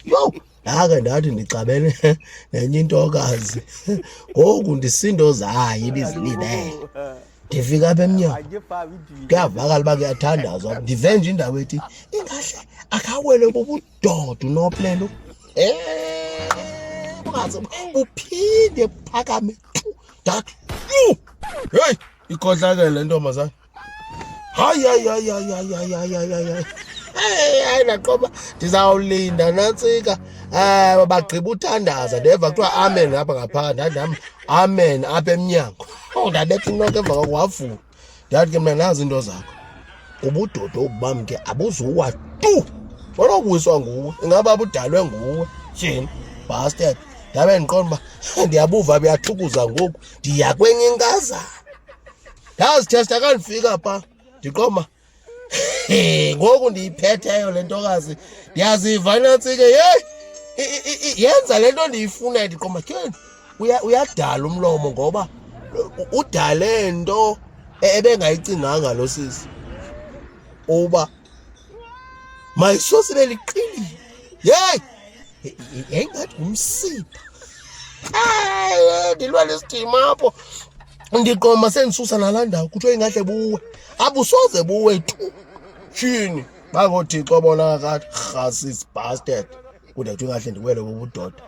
Yo, ake ndathi ndixabene nenye intokazi. Ngoku ndisindo zayo ibizilibele. Ndifika apha emnyango. Kuyavakala uba kuyathandazwa. Ndive nje indawo ethi ingahle akawele bobudoda uNoplelo. Ungaze uphinde phakame dadu. Hey, ikhohlakele le ntombazana. Hayi. Hayi naqoba ndizawulinda nantsika. Bagqiba uthandaza ndeva kuthiwa amen apha ngaphakathi. Nami amen apha emnyango. Ndabetha inoko emva kwavula. Ndathi ke mna nazi into zakho. Ubudoda obubam ke abuzuwa tu. Bonobuyiswa nguwe. Ingaba budalwe nguwe. Tyhini bastard. Ndabe ndiqonda uba ndiyabuva buyathukuza ngoku. Ndiya kwenye inkazana. Ndazithesta ka ndifika pha. Ndiqonda ngoku ndiyiphetheyo le ntokazi. Ndiyaziva nantsike. Hey, yenza le nto ndiyifuna. Ndiqonda tyhini uyadala umlomo ngoba udale nto ebengayicinganga lo sisi. Uba mayisosi beliqinile. Hey, yayingathi ngumsipha. Ndilwa nesidima apho. Ndiqoma sendisusa nalaa ndawo kuthiwa ingahle buwe. Abusoze buwe tu. Tyhini bangoThixo bona kathi rhasis bastard. Kude kuthiwa ingahle ndiwele bobudoda.